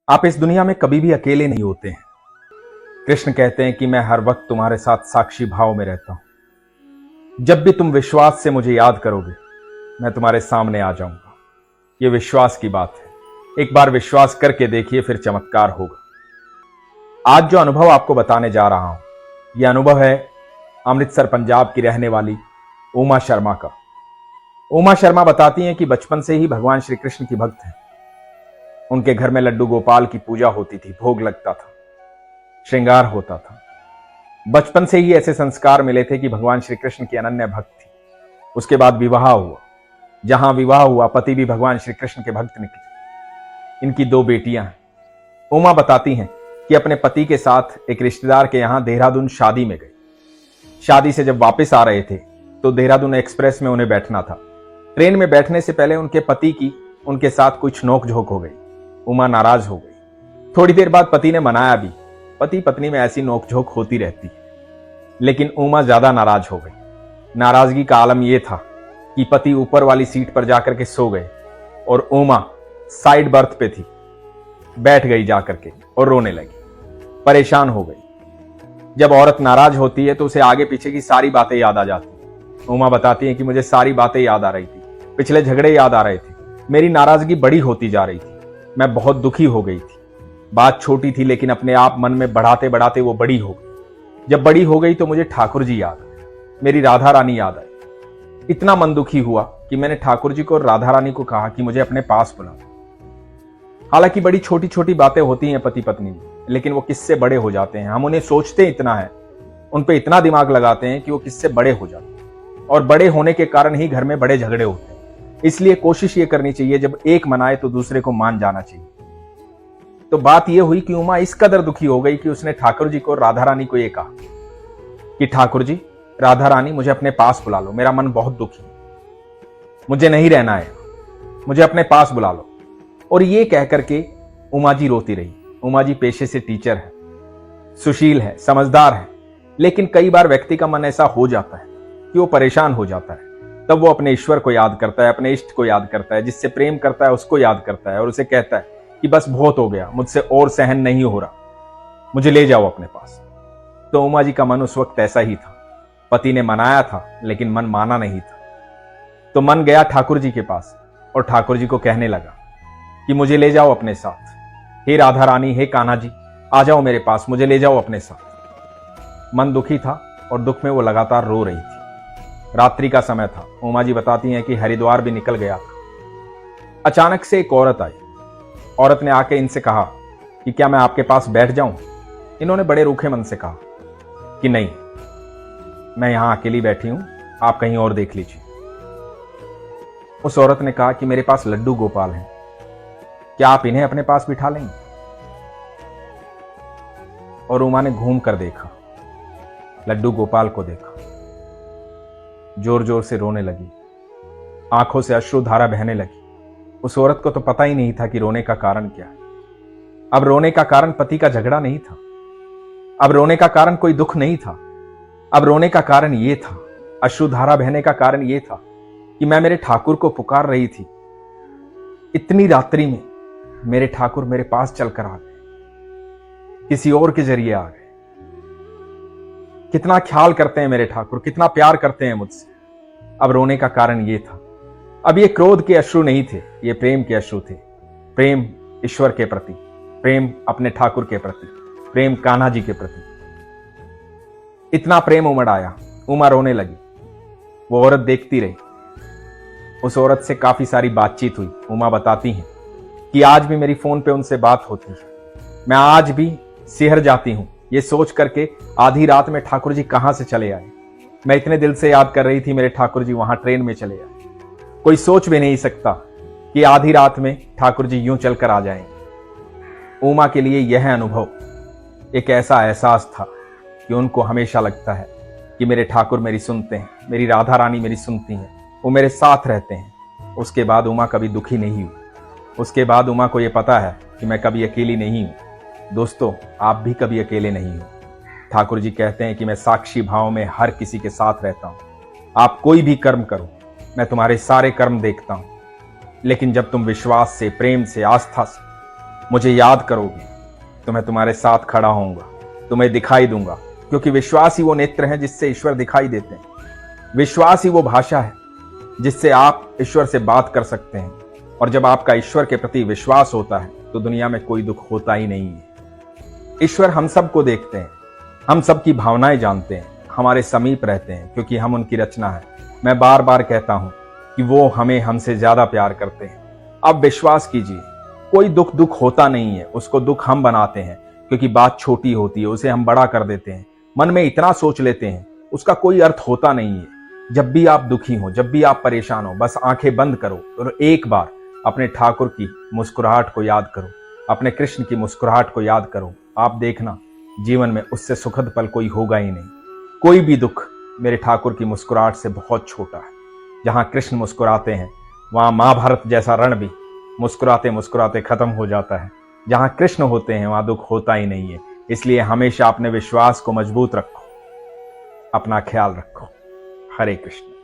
आप इस दुनिया में कभी भी अकेले नहीं होते हैं। कृष्ण कहते हैं कि मैं हर वक्त तुम्हारे साथ साक्षी भाव में रहता हूं। जब भी तुम विश्वास से मुझे याद करोगे, मैं तुम्हारे सामने आ जाऊंगा। यह विश्वास की बात है। एक बार विश्वास करके देखिए, फिर चमत्कार होगा। आज जो अनुभव आपको बताने जा रहा हूं, यह अनुभव है अमृतसर पंजाब की रहने वाली उमा शर्मा का। उमा शर्मा बताती हैं कि बचपन से ही भगवान श्री कृष्ण की भक्त हैं। उनके घर में लड्डू गोपाल की पूजा होती थी, भोग लगता था, श्रृंगार होता था। बचपन से ही ऐसे संस्कार मिले थे कि भगवान श्री कृष्ण की अनन्य भक्त थी। उसके बाद विवाह हुआ। जहां विवाह हुआ, पति भी भगवान श्री कृष्ण के भक्त निकले। इनकी 2 बेटियां हैं। उमा बताती हैं कि अपने पति के साथ एक रिश्तेदार के यहां देहरादून शादी में गए। शादी से जब वापस आ रहे थे तो देहरादून एक्सप्रेस में उन्हें बैठना था। ट्रेन में बैठने से पहले उनके पति की उनके साथ कुछ नोकझोंक हो गई। उमा नाराज हो गई। थोड़ी देर बाद पति ने मनाया भी। पति पत्नी में ऐसी नोकझोंक होती रहती है, लेकिन उमा ज्यादा नाराज हो गई। नाराजगी का आलम यह था कि पति ऊपर वाली सीट पर जाकर के सो गए और उमा साइड बर्थ पे थी, बैठ गई जाकर के और रोने लगी, परेशान हो गई। जब औरत नाराज होती है तो उसे आगे पीछे की सारी बातें याद आ जाती। उमा बताती है कि मुझे सारी बातें याद आ रही थी, पिछले झगड़े याद आ रहे थे, मेरी नाराजगी बड़ी होती जा रही थी। मैं बहुत दुखी हो गई थी। बात छोटी थी, लेकिन अपने आप मन में बढ़ाते बढ़ाते वो बड़ी हो गई। जब बड़ी हो गई तो मुझे ठाकुर जी याद आए, मेरी राधा रानी याद आई। इतना मन दुखी हुआ कि मैंने ठाकुर जी को और राधा रानी को कहा कि मुझे अपने पास बुला दो। हालांकि बड़ी छोटी छोटी बातें होती हैं पति पत्नी में, लेकिन वो किससे बड़े हो जाते हैं। हम उन्हें सोचते इतना है, उन पे इतना दिमाग लगाते हैं कि वो किससे बड़े हो जाते हैं, और बड़े होने के कारण ही घर में बड़े झगड़े होते हैं। इसलिए कोशिश ये करनी चाहिए, जब एक मनाए तो दूसरे को मान जाना चाहिए। तो बात यह हुई कि उमा इस कदर दुखी हो गई कि उसने ठाकुर जी को, राधा रानी को यह कहा कि ठाकुर जी, राधा रानी, मुझे अपने पास बुला लो, मेरा मन बहुत दुखी है, मुझे नहीं रहना है, मुझे अपने पास बुला लो। और ये कह करके उमा जी रोती रही। उमा जी पेशे से टीचर है, सुशील है, समझदार है, लेकिन कई बार व्यक्ति का मन ऐसा हो जाता है कि वो परेशान हो जाता है। तब वो अपने ईश्वर को याद करता है, अपने इष्ट को याद करता है, जिससे प्रेम करता है उसको याद करता है और उसे कहता है कि बस बहुत हो गया, मुझसे और सहन नहीं हो रहा, मुझे ले जाओ अपने पास। तो उमा जी का मन उस वक्त ऐसा ही था। पति ने मनाया था, लेकिन मन माना नहीं था। तो मन गया ठाकुर जी के पास और ठाकुर जी को कहने लगा कि मुझे ले जाओ अपने साथ। हे राधा रानी, हे कान्हा जी, आ जाओ मेरे पास, मुझे ले जाओ अपने साथ। मन दुखी था और दुख में वो लगातार रो रही थी। रात्रि का समय था। उमा जी बताती हैं कि हरिद्वार भी निकल गया था। अचानक से एक औरत आई। औरत ने आके इनसे कहा कि क्या मैं आपके पास बैठ जाऊं? इन्होंने बड़े रूखे मन से कहा कि नहीं, मैं यहां अकेली बैठी हूं, आप कहीं और देख लीजिए। उस औरत ने कहा कि मेरे पास लड्डू गोपाल हैं, क्या आप इन्हें अपने पास बिठा लेंगे? और उमा ने घूम कर देखा, लड्डू गोपाल को देखा, जोर जोर से रोने लगी, आंखों से अश्रुधारा बहने लगी। उस औरत को तो पता ही नहीं था कि रोने का कारण क्या है। अब रोने का कारण पति का झगड़ा नहीं था, अब रोने का कारण कोई दुख नहीं था, अब रोने का कारण यह था, अश्रुधारा बहने का कारण यह था कि मैं मेरे ठाकुर को पुकार रही थी। इतनी रात्रि में मेरे ठाकुर मेरे पास चलकर आ गए, किसी और के जरिए आ गए। कितना ख्याल करते हैं मेरे ठाकुर, कितना प्यार करते हैं मुझसे। अब रोने का कारण यह था। अब ये क्रोध के अश्रु नहीं थे, ये प्रेम के अश्रु थे। प्रेम ईश्वर के प्रति, प्रेम अपने ठाकुर के प्रति, प्रेम कान्हा जी के प्रति। इतना प्रेम उमड़ आया, उमा रोने लगी। वो औरत देखती रही। उस औरत से काफी सारी बातचीत हुई। उमा बताती हैं कि आज भी मेरी फोन पे उनसे बात होती है। मैं आज भी सिहर जाती हूं, ये सोच करके आधी रात में ठाकुर जी कहां से चले आए। मैं इतने दिल से याद कर रही थी, मेरे ठाकुर जी वहां ट्रेन में चले आए। कोई सोच भी नहीं सकता कि आधी रात में ठाकुर जी यूं चलकर आ जाएंगे। उमा के लिए यह अनुभव एक ऐसा एहसास था कि उनको हमेशा लगता है कि मेरे ठाकुर मेरी सुनते हैं, मेरी राधा रानी मेरी सुनती हैं, वो मेरे साथ रहते हैं। उसके बाद उमा कभी दुखी नहीं हुई। उसके बाद उमा को यह पता है कि मैं कभी अकेली नहीं हूं। दोस्तों, आप भी कभी अकेले नहीं हो। ठाकुर जी कहते हैं कि मैं साक्षी भाव में हर किसी के साथ रहता हूं। आप कोई भी कर्म करो, मैं तुम्हारे सारे कर्म देखता हूं, लेकिन जब तुम विश्वास से, प्रेम से, आस्था से मुझे याद करोगे तो मैं तुम्हारे साथ खड़ा होऊंगा, तुम्हें दिखाई दूंगा, क्योंकि विश्वास ही वो नेत्र है जिससे ईश्वर दिखाई देते हैं। विश्वास ही वो भाषा है जिससे आप ईश्वर से बात कर सकते हैं। और जब आपका ईश्वर के प्रति विश्वास होता है तो दुनिया में कोई दुख होता ही नहीं है। ईश्वर हम सबको देखते हैं, हम सबकी भावनाएं जानते हैं, हमारे समीप रहते हैं, क्योंकि हम उनकी रचना है। मैं बार बार कहता हूं कि वो हमें हमसे ज्यादा प्यार करते हैं। अब विश्वास कीजिए, कोई दुख होता नहीं है, उसको दुख हम बनाते हैं, क्योंकि बात छोटी होती है, उसे हम बड़ा कर देते हैं, मन में इतना सोच लेते हैं, उसका कोई अर्थ होता नहीं है। जब भी आप दुखी हो, जब भी आप परेशान हो, बस आंखें बंद करो और एक बार अपने ठाकुर की मुस्कुराहट को याद करो, अपने कृष्ण की मुस्कुराहट को याद करो। आप देखना, जीवन में उससे सुखद पल कोई होगा ही नहीं। कोई भी दुख मेरे ठाकुर की मुस्कुराहट से बहुत छोटा है। जहां कृष्ण मुस्कुराते हैं वहां महाभारत जैसा रण भी मुस्कुराते मुस्कुराते खत्म हो जाता है। जहां कृष्ण होते हैं वहां दुख होता ही नहीं है। इसलिए हमेशा अपने विश्वास को मजबूत रखो, अपना ख्याल रखो। हरे कृष्ण।